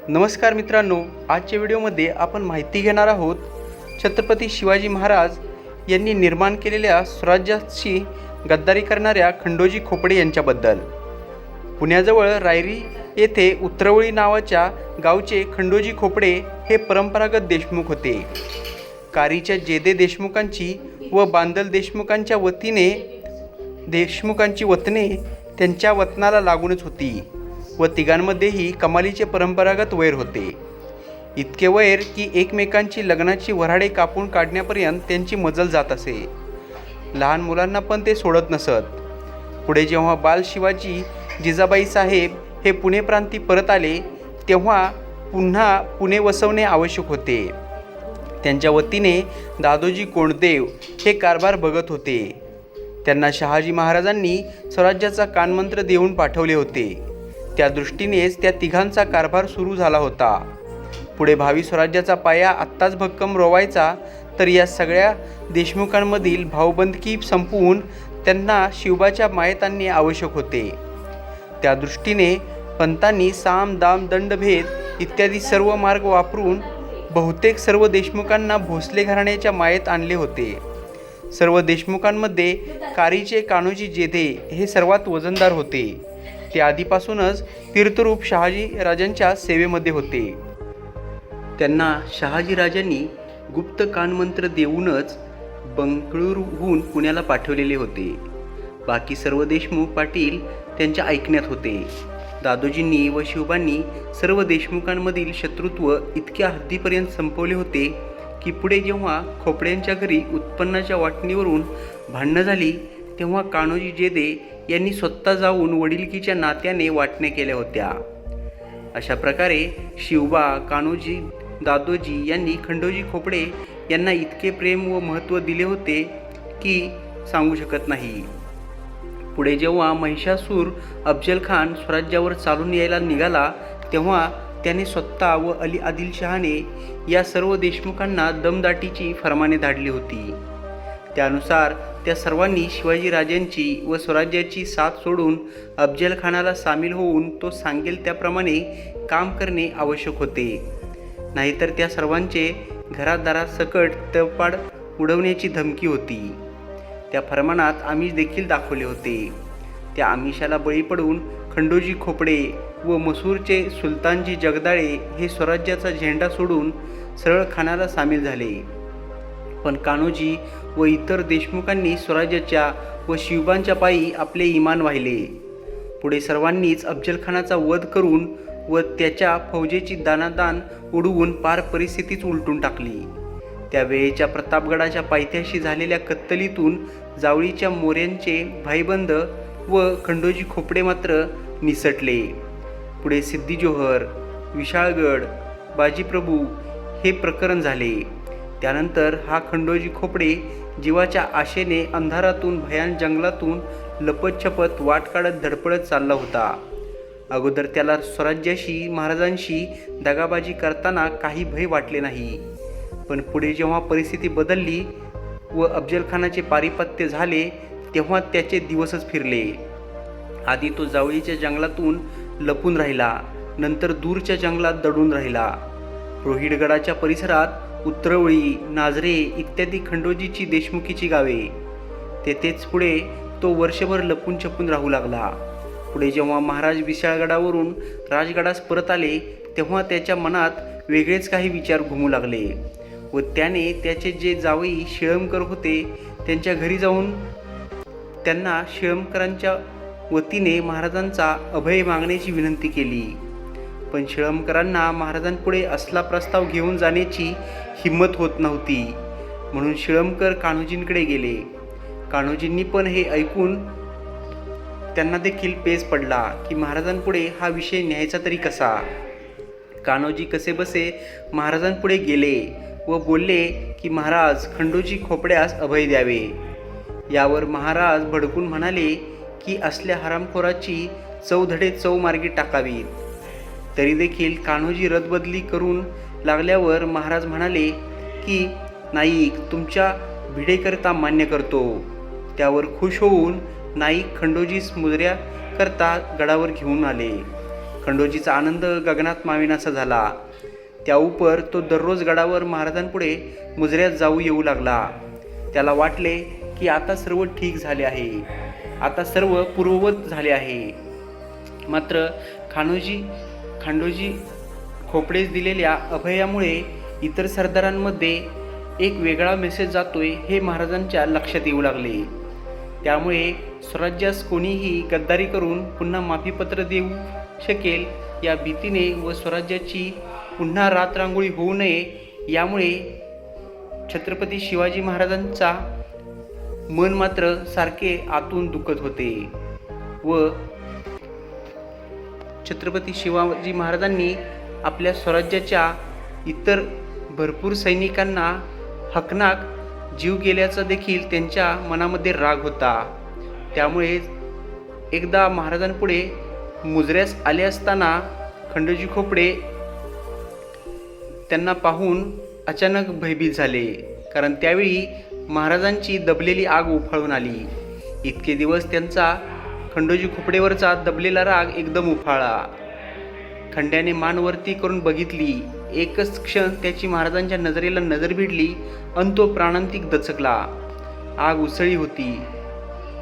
नमस्कार मित्रांनो, आजच्या व्हिडिओमध्ये आपण माहिती घेणार आहोत छत्रपती शिवाजी महाराज यांनी निर्माण केलेल्या स्वराज्याची गद्दारी करणाऱ्या खंडोजी खोपडे यांच्याबद्दल। पुण्याजवळ रायरी येथे उतरवळी नावाच्या गावचे खंडोजी खोपडे हे परंपरागत देशमुख होते। कारीच्या जेदे देशमुखांची व बांदल देशमुखांची वतने त्यांच्या वतनाला लागूनच होती व तिघांमध्येही कमालीचे परंपरागत वैर होते। इतके वैर की एकमेकांची लग्नाची वऱ्हाडे कापून काढण्यापर्यंत त्यांची मजल जात असे। लहान मुलांना पण ते सोडत नसत। पुढे जेव्हा बाल शिवाजी जिजाबाई साहेब हे पुणे प्रांती परत आले तेव्हा पुन्हा पुणे वसवणे आवश्यक होते। त्यांच्या वतीने दादोजी कोंडदेव हे कारभार बघत होते। त्यांना शहाजी महाराजांनी स्वराज्याचा कानमंत्र देऊन पाठवले होते। त्या दृष्टीनेच त्या तिघांचा कारभार सुरू झाला होता। पुढे भावी स्वराज्याचा पाया आत्ताच भक्कम रोवायचा तर या सगळ्या देशमुखांमधील भाऊबंदकी संपवून त्यांना शिवबाच्या मायेत आणणे आवश्यक होते। त्या दृष्टीने पंतांनी साम दाम दंडभेद इत्यादी सर्व मार्ग वापरून बहुतेक सर्व देशमुखांना भोसले घराण्याच्या मायेत आणले होते। सर्व देशमुखांमध्ये कारीचे कान्होजी जेधे हे सर्वात वजनदार होते। ते आधीपासूनच तीर्थरूप शहाजी राजांच्या सेवेमध्ये होते। त्यांना शहाजी राजांनी गुप्त कानमंत्र देऊनच बंगळुरूहून पुण्याला पाठवलेले होते। बाकी सर्व देशमुख पाटील त्यांच्या ऐकण्यात होते। दादोजींनी व शिवबांनी सर्व देशमुखांमधील शत्रुत्व इतक्या हद्दीपर्यंत संपवले होते की पुढे जेव्हा खोपड्यांच्या घरी उत्पन्नाच्या वाटणीवरून भांडणं झाली तेव्हा कान्होजी जेधे यांनी स्वतः जाऊन वडिलकीच्या नात्याने वाटण्या केल्या होत्या। अशा प्रकारे शिवबा, कान्होजी, दादोजी यांनी खंडोजी खोपडे यांना इतके प्रेम व महत्त्व दिले होते की सांगू शकत नाही। पुढे जेव्हा महिषासूर अफजल खान स्वराज्यावर चालून यायला निघाला तेव्हा त्याने स्वतः व अली आदिलशहाने या सर्व देशमुखांना दमदाटीची फरमाने धाडली होती। त्यानुसार त्या सर्वांनी शिवाजी राजांची व स्वराज्याची साथ सोडून अफजल खानाला सामील होऊन तो सांगेल त्याप्रमाणे काम करणे आवश्यक होते। नाहीतर त्या सर्वांचे घरादारात सकट तळपाड उडवण्याची धमकी होती। त्या फरमानात आमिष देखील दाखवले होते। त्या आमिषाला बळी पडून खंडोजी खोपडे व मसूरचे सुलतानजी जगदाळे हे स्वराज्याचा झेंडा सोडून सरळ खानाला सामील झाले। पण कान्होजी व इतर देशमुखांनी स्वराज्याच्या व शिवबांच्या पायी आपले इमान वाहिले। पुढे सर्वांनीच अफजल खानाचा वध करून व त्याच्या फौजेची दानादान उडवून पार परिस्थितीच उलटून टाकली। त्यावेळेच्या प्रतापगडाच्या पायथ्याशी झालेल्या कत्तलीतून जावळीच्या मोऱ्यांचे भाईबंद व खंडोजी खोपडे मात्र निसटले। पुढे सिद्दी जोहर, विशाळगड, बाजीप्रभू हे प्रकरण झाले। त्यानंतर हा खंडोजी खोपडे जीवाच्या आशेने अंधारातून भयान जंगलातून लपतछपत वाट काढत धडपडत चालला होता। अगोदर त्याला स्वराज्याशी महाराजांशी दगाबाजी करताना काही भय वाटले नाही। पण पुढे जेव्हा परिस्थिती बदलली व अफजल खानाचे पारिपत्य झाले तेव्हा त्याचे दिवसच फिरले। आधी तो जावळीच्या जंगलातून लपून राहिला, नंतर दूरच्या जंगलात दडून राहिला। रोहिडगडाच्या परिसरात उतरवळी, नाझरे इत्यादी खंडोजीची देशमुखीची गावे, तेथेच पुढे तो वर्षभर लपून छपून राहू लागला। पुढे जेव्हा महाराज विशाळगडावरून राजगडास परत आले तेव्हा त्याच्या मनात वेगळेच काही विचार घुमू लागले व त्याने त्याचे जे जावई शिळमकर होते त्यांच्या घरी जाऊन त्यांना शिळमकरांच्या वतीने महाराजांचा अभय मागण्याची विनंती केली। पण शिळमकरांना महाराजांपुढे असला प्रस्ताव घेऊन जाण्याची हिंमत होत नव्हती, म्हणून शिळमकर कान्होजींकडे गेले। कान्होजींनी पण हे ऐकून त्यांना देखील पेच पडला की महाराजांपुढे हा विषय न्यायचा तरी कसा। कान्होजी कसेबसे महाराजांपुढे गेले व बोलले की महाराज, खंडोजी खोपड्यास अभय द्यावे। यावर महाराज भडकून म्हणाले की असल्या हरामखोराची चौधडे चौमार्गी टाकावीत। तरी देखील कान्होजी रदबदली करून लागल्यावर महाराज म्हणाले की नाईक, तुमच्या भिडेकरता मान्य करतो। त्यावर खुश होऊन नाईक खंडोजीस मुजऱ्या करता गडावर घेऊन आले। खंडोजीचा आनंद गगनात मावेनासा झाला. त्या उपर तो दररोज गडावर महाराजांपुढे मुजऱ्यात जाऊ येऊ लागला. त्याला वाटले की आता सर्व ठीक झाले आहे, आता सर्व पूर्ववत झाले आहे. मात्र खंडोजी खोपडेस दिलेल्या अभयामुळे इतर सरदारांमध्ये एक वेगळा मेसेज जातोय हे महाराजांच्या लक्षात येऊ लागले. त्यामुळे स्वराज्यास कोणीही गद्दारी करून पुन्हा माफीपत्र देऊ शकेल या भीतीने व स्वराज्याची पुन्हा रातरांगोळी होऊ नये यामुळे छत्रपती शिवाजी महाराजांचा मन मात्र सारखे आतून दुखत होते व छत्रपती शिवाजी महाराजांनी आपल्या स्वराज्याच्या इतर भरपूर सैनिकांना हकनाक जीव गेल्याचा देखील त्यांच्या मनामध्ये राग होता. त्यामुळे एकदा महाराजांपुढे मुजऱ्यास आले असताना खंडोजी खोपडे त्यांना पाहून अचानक भयभीत झाले, कारण त्यावेळी महाराजांची दबलेली आग उफाळून आली. इतके दिवस त्यांचा खंडोजी खोपडेवरचा दबलेला राग एकदम उफाळला. खंड्याने मान वरती करून बघितली. एकच क्षण त्याची महाराजांच्या नजरेला नजर भिडली आणि तो प्राणांतिक दचकला. आग उसळी होती.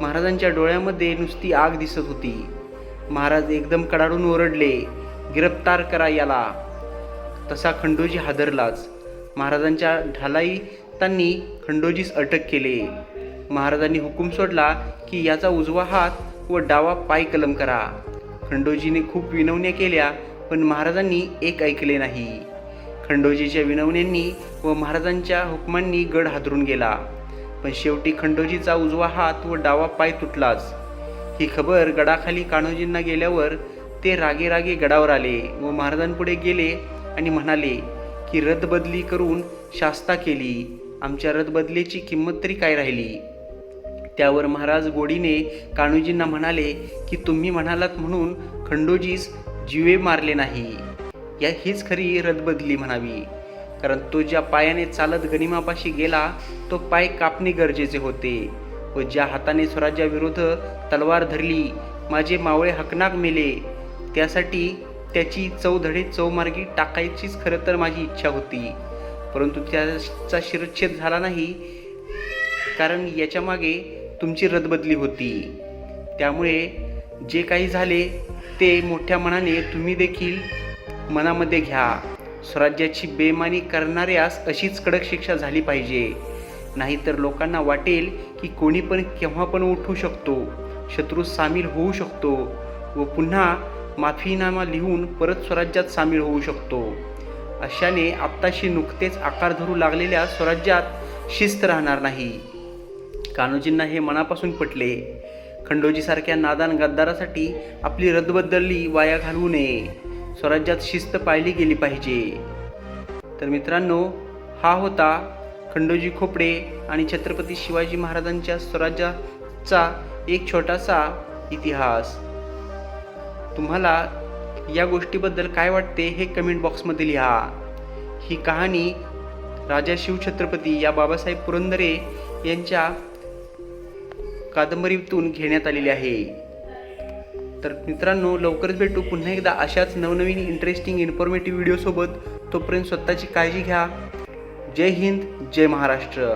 महाराजांच्या डोळ्यामध्ये नुसती आग दिसत होती. महाराज एकदम कडाडून ओरडले, गिरफ्तार करा याला. तसा खंडोजी हादरलाच. महाराजांच्या ढालाईतांनी खंडोजीस अटक केले. महाराजांनी हुकूम सोडला की याचा उजवा हात व डावा पाय कलम करा. खंडोजीने खूप विनवण्या केल्या पण महाराजांनी एक ऐकले नाही. खंडोजीच्या विनवण्यांनी व महाराजांच्या हुकमांनी गड हादरून गेला. पण शेवटी खंडोजीचा उजवा हात व डावा पाय तुटलाच. ही खबर गडाखाली कान्होजींना गेल्यावर ते रागे रागे गडावर आले व महाराजांपुढे गेले आणि म्हणाले की रदबदली करून शास्ता केली, आमच्या रदबदलीची किंमत तरी काय राहिली. त्यावर महाराज गोडीने कान्होजींना म्हणाले की तुम्ही म्हणालात म्हणून खंडोजीस जीवे मारले नाही. हीच खरी रदबदली म्हणावी, कारण तो ज्या पायाने चालत गनिमापाशी गेला तो पाय कापणे गरजेचे होते व ज्या हाताने स्वराज्याविरुद्ध तलवार धरली माझे मावळे हकनाक मेले, त्यासाठी त्याची चौधडे चौमार्गी टाकायचीच खरं तर माझी इच्छा होती. परंतु त्याचा शिरच्छेद झाला नाही, कारण याच्या मागे तुमची रदबदली होती. त्यामुळे जे काही झाले ते मोठ्या मनाने तुम्ही देखील मनामध्ये घ्या. स्वराज्याची बेईमानी करणाऱ्यास अशीच कडक शिक्षा झाली पाहिजे, नाहीतर लोकांना वाटेल की कोणी पण केव्हा पण उठू शकतो, शत्रू सामील होऊ शकतो व पुन्हा माफीनामा लिहून परत स्वराज्यात सामील होऊ शकतो. अशाने आत्ताशी नुकतेच आकार धरू लागलेल्या स्वराज्यात शिस्त राहणार नाही. कान्होजींना हे मनापासून पटले. खंडोजीसारख्या नादान गद्दारासाठी आपली रदबदली वाया घालवू नये. स्वराज्यात शिस्त पाळली गेली पाहिजे. तर मित्रांनो, हा होता खंडोजी खोपडे आणि छत्रपती शिवाजी महाराजांच्या स्वराज्याचा एक छोटासा इतिहास. तुम्हाला या गोष्टीबद्दल काय वाटते हे कमेंट बॉक्समध्ये लिहा. ही कहाणी राजा शिवछत्रपती या बाबासाहेब पुरंदरे यांच्या कादंबरीतून घेण्यात आलेली आहे. तर मित्रांनो, लवकरच भेटू पुन्हा एकदा अशाच नवनवीन इंटरेस्टिंग इन्फॉर्मेटिव्ह व्हिडिओसोबत. तोपर्यंत स्वतःची काळजी घ्या. जय हिंद, जय महाराष्ट्र.